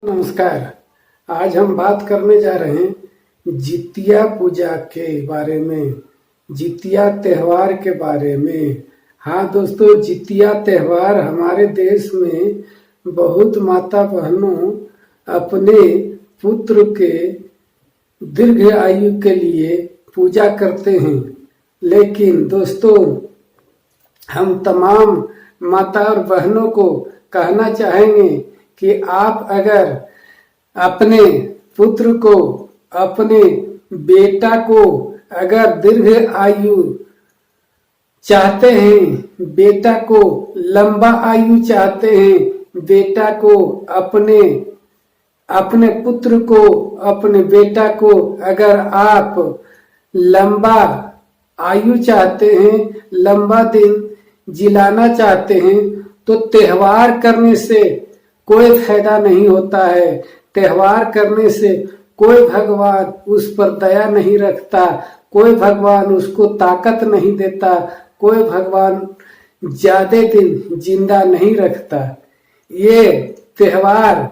नमस्कार। आज हम बात करने जा रहे हैं जितिया पूजा के बारे में, जितिया त्योहार के बारे में। हाँ दोस्तों, जितिया त्योहार हमारे देश में बहुत माता बहनों अपने पुत्र के दीर्घ आयु के लिए पूजा करते हैं। लेकिन दोस्तों, हम तमाम माता और बहनों को कहना चाहेंगे कि आप अगर अपने पुत्र को, अपने बेटा को अगर दीर्घ आयु चाहते हैं, बेटा को लंबा आयु चाहते हैं, बेटा को अपने पुत्र को, अपने बेटा को अगर आप लंबा आयु चाहते हैं, लंबा दिन जिलाना चाहते हैं, तो त्योहार करने से कोई फायदा नहीं होता है। त्योहार करने से कोई भगवान उस पर दया नहीं रखता, कोई भगवान उसको ताकत नहीं देता, कोई भगवान ज्यादा दिन जिंदा नहीं रखता। ये त्योहार,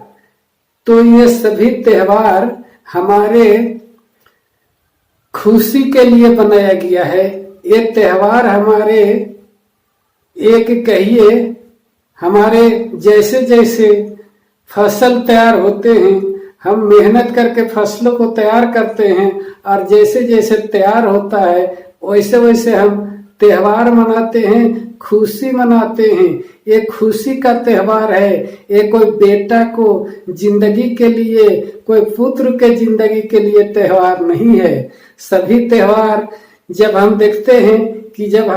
तो ये सभी त्योहार हमारे खुशी के लिए बनाया गया है। ये त्योहार हमारे कहिए हमारे जैसे जैसे फसल तैयार होते हैं, हम मेहनत करके फसलों को तैयार करते हैं, और जैसे जैसे तैयार होता है वैसे वैसे हम त्योहार मनाते हैं, खुशी मनाते हैं। ये खुशी का त्योहार है। ये कोई बेटा को जिंदगी के लिए, कोई पुत्र के जिंदगी के लिए त्योहार नहीं है। सभी त्योहार जब हम देखते हैं कि जब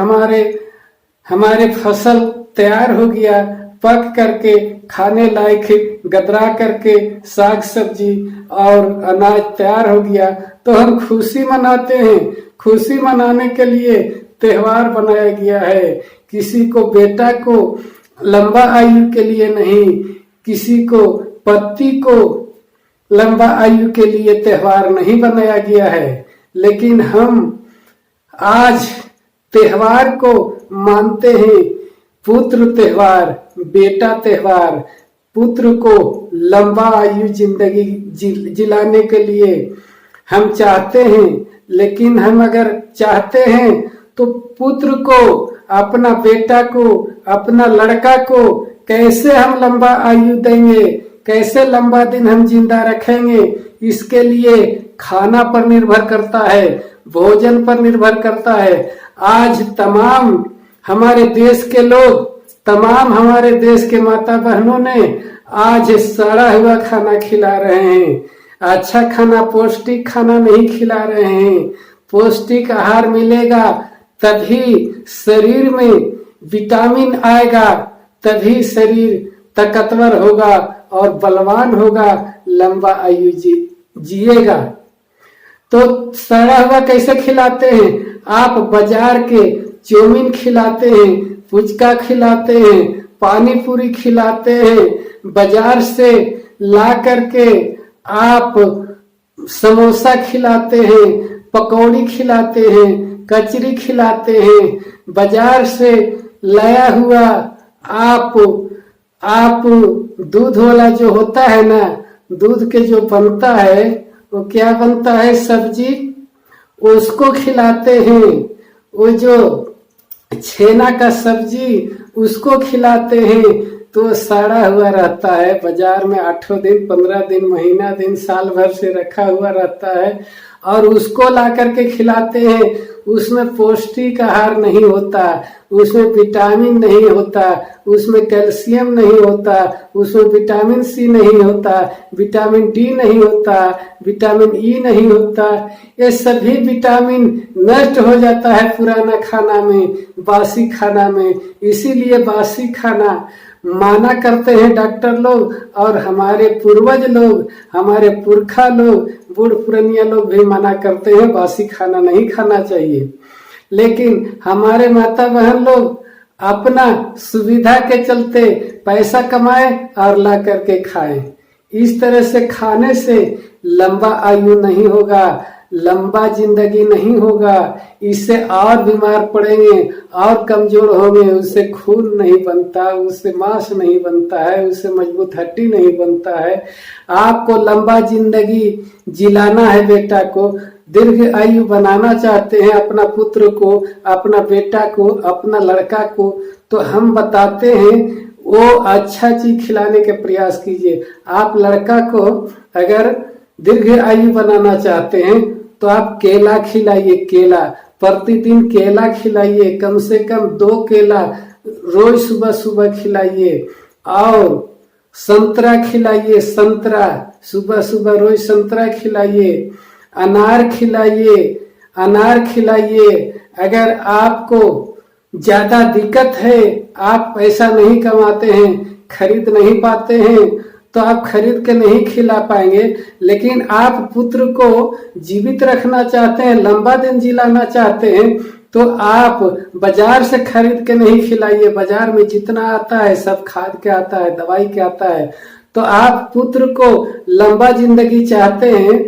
हमारे फसल तैयार हो गया, पक करके खाने लायक गदरा करके साग सब्जी और अनाज तैयार हो गया, तो हम खुशी मनाते हैं। खुशी मनाने के लिए त्योहार बनाया गया है। किसी को बेटा को लंबा आयु के लिए नहीं, किसी को पति को लंबा आयु के लिए त्योहार नहीं बनाया गया है। लेकिन हम आज त्योहार को मानते हैं, पुत्र त्योहार, बेटा त्योहार। पुत्र को लंबा आयु जिंदगी जिलाने के लिए हम चाहते हैं। लेकिन हम अगर चाहते हैं तो पुत्र को, अपना बेटा को, अपना लड़का को कैसे हम लंबा आयु देंगे, कैसे लंबा दिन हम जिंदा रखेंगे, इसके लिए खाना पर निर्भर करता है, भोजन पर निर्भर करता है। आज तमाम हमारे देश के लोग, तमाम हमारे देश के माता बहनों ने आज सड़ा हुआ खाना खिला रहे हैं। अच्छा खाना, पौष्टिक खाना नहीं खिला रहे हैं। पौष्टिक आहार मिलेगा तभी शरीर में विटामिन आएगा, तभी शरीर ताकतवर होगा और बलवान होगा, लंबा आयु जिएगा। तो सड़ा हुआ कैसे खिलाते हैं? आप बाजार के चाउमीन खिलाते हैं, पुचका खिलाते हैं, पानी पूरी खिलाते हैं, बाजार से ला करके आप समोसा खिलाते हैं, पकौड़ी खिलाते हैं, कचरी खिलाते हैं। बाजार से लाया हुआ आप दूध वाला जो होता है ना, दूध के जो बनता है, वो क्या बनता है, सब्जी, उसको खिलाते हैं। वो जो छेना का सब्जी, उसको खिलाते हैं, तो सड़ा हुआ रहता है। बाजार में 8 दिन, 15 दिन, महीना दिन, साल भर से रखा हुआ रहता है, और उसको ला करके खिलाते हैं। उसमें पौष्टिक आहार नहीं होता, उसमें विटामिन नहीं होता, उसमें कैल्शियम नहीं होता, उसमें विटामिन सी नहीं होता, विटामिन डी नहीं होता, विटामिन ई नहीं होता। ये सभी विटामिन नष्ट हो जाता है पुराना खाना में, बासी खाना में। इसीलिए बासी खाना माना करते हैं डॉक्टर लोग, और हमारे पूर्वज लोग, हमारे पुरखा लोग, बूढ़ पुरानिया लोग भी मना करते हैं, बासी खाना नहीं खाना चाहिए। लेकिन हमारे माता बहन लोग अपना सुविधा के चलते पैसा कमाए और ला करके खाएं। इस तरह से खाने से लंबा आयु नहीं होगा, लंबा जिंदगी नहीं होगा, इससे और बीमार पड़ेंगे और कमजोर होंगे। उससे खून नहीं बनता, उससे मांस नहीं बनता है, उससे मजबूत हड्डी नहीं बनता है। आपको लंबा जिंदगी जिलाना है, बेटा को दीर्घ आयु बनाना चाहते हैं, अपना पुत्र को, अपना बेटा को, अपना लड़का को, तो हम बताते हैं वो अच्छा चीज खिलाने के प्रयास कीजिए। आप लड़का को अगर दीर्घ आयु बनाना चाहते हैं तो आप केला खिलाइए, केला प्रतिदिन केला खिलाइए, कम से कम 2 केला रोज सुबह सुबह खिलाइए। और संतरा खिलाइए, संतरा सुबह सुबह रोज संतरा खिलाइए। अनार खिलाइए, अनार खिलाइए। अगर आपको ज्यादा दिक्कत है, आप पैसा नहीं कमाते हैं, खरीद नहीं पाते हैं, तो आप खरीद के नहीं खिला पाएंगे। लेकिन आप पुत्र को जीवित रखना चाहते हैं, लंबा दिन जिलाना चाहते हैं, तो आप बाजार से खरीद के नहीं खिलाइए। बाजार में जितना आता है सब खाद के आता है, दवाई के आता है। तो आप पुत्र को लंबा जिंदगी चाहते हैं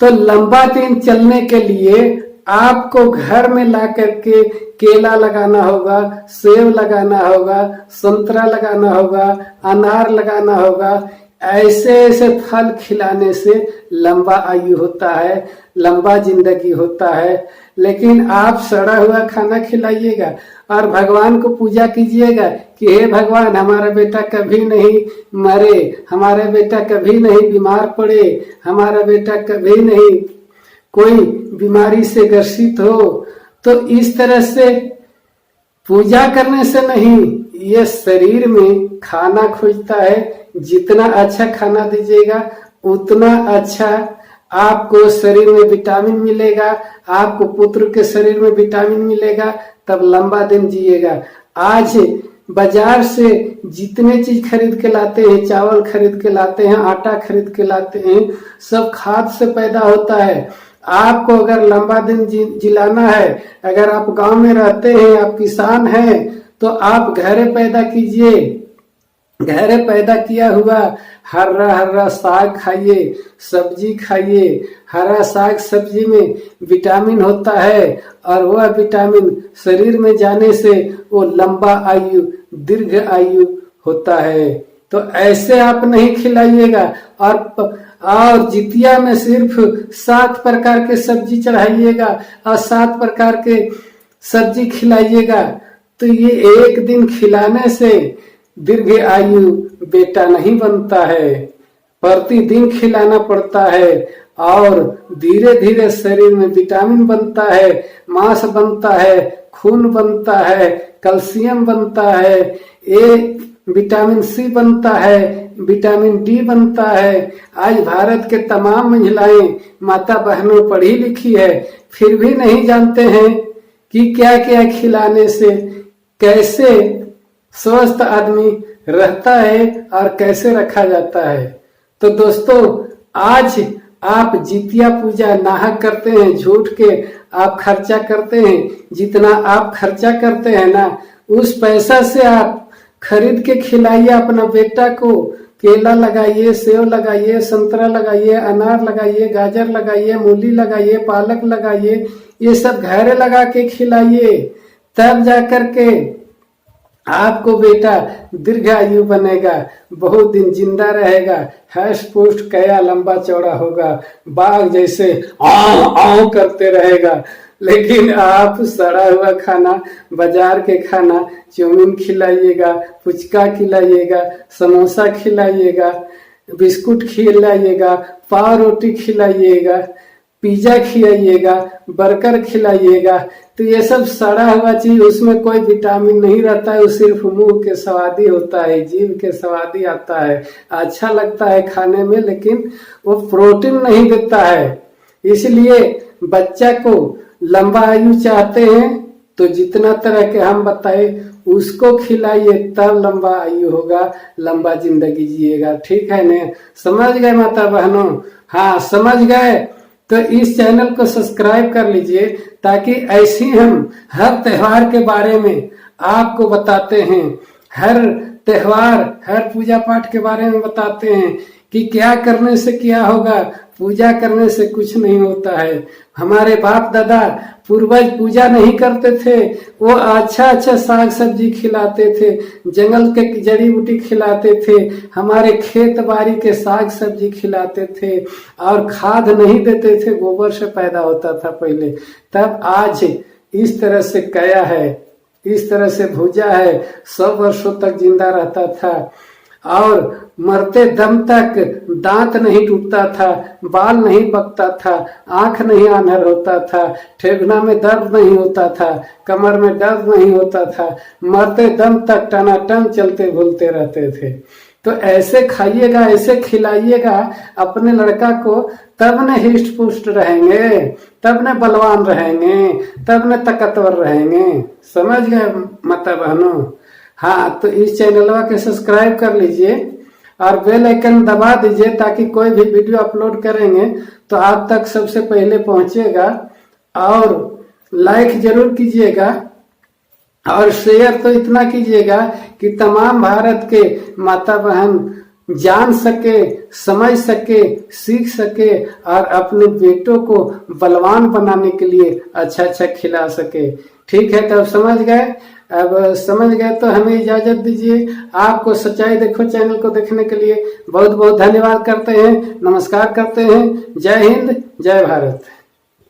तो लंबा दिन चलने के लिए आपको घर में ला करके केला लगाना होगा, सेब लगाना होगा, संतरा लगाना होगा, अनार लगाना होगा। ऐसे ऐसे फल खिलाने से लंबा आयु होता है, लंबा जिंदगी होता है। लेकिन आप सड़ा हुआ खाना खिलाइएगा और भगवान को पूजा कीजिएगा कि हे भगवान, हमारा बेटा कभी नहीं मरे, हमारा बेटा कभी नहीं बीमार पड़े, हमारा बेटा कभी नहीं कोई बीमारी से ग्रसित हो। तो इस तरह से पूजा करने से नहीं, ये शरीर में खाना खोजता है। जितना अच्छा खाना दीजिएगा उतना अच्छा आपको शरीर में विटामिन मिलेगा, आपको पुत्र के शरीर में विटामिन मिलेगा, तब लंबा दिन जिएगा। आज बाजार से जितने चीज खरीद के लाते हैं, चावल खरीद के लाते हैं, आटा खरीद के लाते हैं, सब खाद से पैदा होता है। आपको अगर लंबा दिन जिलाना है, अगर आप गांव में रहते हैं, आप किसान हैं, तो आप घरे पैदा कीजिए। घरे पैदा किया हुआ हरा हरा साग खाइए, सब्जी खाइए। हरा साग सब्जी में विटामिन होता है और वह विटामिन शरीर में जाने से वो लंबा आयु, दीर्घ आयु होता है। तो ऐसे आप नहीं खिलाइएगा। और जितिया में सिर्फ 7 प्रकार के सब्जी चढ़ाइएगा और 7 प्रकार के सब्जी खिलाइएगा। तो ये एक दिन खिलाने से दीर्घ आयु बेटा नहीं बनता है, प्रतिदिन खिलाना पड़ता है। और धीरे धीरे शरीर में विटामिन बनता है, मांस बनता है, खून बनता है, कैल्शियम बनता है, विटामिन सी बनता है, विटामिन डी बनता है। आज भारत के तमाम महिलाएं, माता बहनों पढ़ी लिखी है, फिर भी नहीं जानते हैं कि क्या क्या खिलाने से कैसे स्वस्थ आदमी रहता है और कैसे रखा जाता है। तो दोस्तों, आज आप जितिया पूजा नाहक करते हैं, झूठ के आप खर्चा करते हैं। जितना आप खर्चा करते हैं ना, उस पैसा से आप खरीद के खिलाइए अपना बेटा को। केला लगाइए, सेब लगाइए, संतरा लगाइए, अनार लगाइए, गाजर लगाइए, मूली लगाइए, पालक लगाइए। ये सब घर लगा के खिलाइए, तब जाकर के आपको बेटा दीर्घायु बनेगा, बहुत दिन जिंदा रहेगा, हैश पुष्ट कया लंबा चौड़ा होगा, बाघ जैसे आव आव करते रहेगा। लेकिन आप सड़ा हुआ खाना, बाजार के खाना, चाउमीन खिलाइएगा, पुचका खिलाइएगा, समोसा खिलाइएगा, बिस्कुट खिलाइएगा, पाव रोटी खिलाइएगा, पिज्जा खिलाइएगा, बर्गर खिलाइएगा, तो ये सब सड़ा हुआ चीज, उसमें कोई विटामिन नहीं रहता है। वो सिर्फ मुंह के स्वादी होता है, जीभ के स्वादी आता है, अच्छा लगता है खाने में, लेकिन वो प्रोटीन नहीं देता है। इसलिए बच्चा को लंबा आयु चाहते हैं तो जितना तरह के हम बताए उसको खिलाइए, तब लंबा आयु होगा, लंबा जिंदगी जिएगा। ठीक है ने? समझ गए माता बहनों? हाँ, समझ गए तो इस चैनल को सब्सक्राइब कर लीजिए, ताकि ऐसी हम हर त्योहार के बारे में आपको बताते हैं, हर त्योहार, हर पूजा पाठ के बारे में बताते हैं कि क्या करने से क्या होगा, पूजा करने से कुछ नहीं होता है। हमारे बाप दादा पूर्वज पूजा नहीं करते थे, वो अच्छा अच्छा साग सब्जी खिलाते थे, जंगल के जड़ी बूटी खिलाते थे, हमारे खेत बाड़ी के साग सब्जी खिलाते थे और खाद नहीं देते थे, गोबर से पैदा होता था पहले। तब आज इस तरह से कया है, इस तरह से भूजा है, 100 वर्षों तक जिंदा रहता था और मरते दम तक दांत नहीं टूटता था, बाल नहीं पकता था, आंख नहीं आंधर होता था, ठेगना में दर्द नहीं होता था, कमर में दर्द नहीं होता था, मरते दम तक टनाटन चलते बोलते रहते थे। तो ऐसे खाइएगा, ऐसे खिलाइएगा अपने लड़का को, तब न हिष्ट पुष्ट रहेंगे, तब न बलवान रहेंगे, तब न ताकतवर रहेंगे। समझ गए माता बहनों? हाँ, तो इस चैनलवा के सब्सक्राइब कर लीजिए और बेल आइकन दबा दीजिए ताकि कोई भी वीडियो अपलोड करेंगे तो आप तक सबसे पहले पहुंचेगा। और लाइक जरूर कीजिएगा और शेयर तो इतना कीजिएगा कि तमाम भारत के माता बहन जान सके, समझ सके, सीख सके और अपने बेटों को बलवान बनाने के लिए अच्छा अच्छा खिला सके। ठीक है, तो अब समझ गए? अब समझ गए तो हमें इजाजत दीजिए। आपको सच्चाई देखो चैनल को देखने के लिए बहुत बहुत धन्यवाद करते हैं, नमस्कार करते हैं। जय हिंद, जय भारत।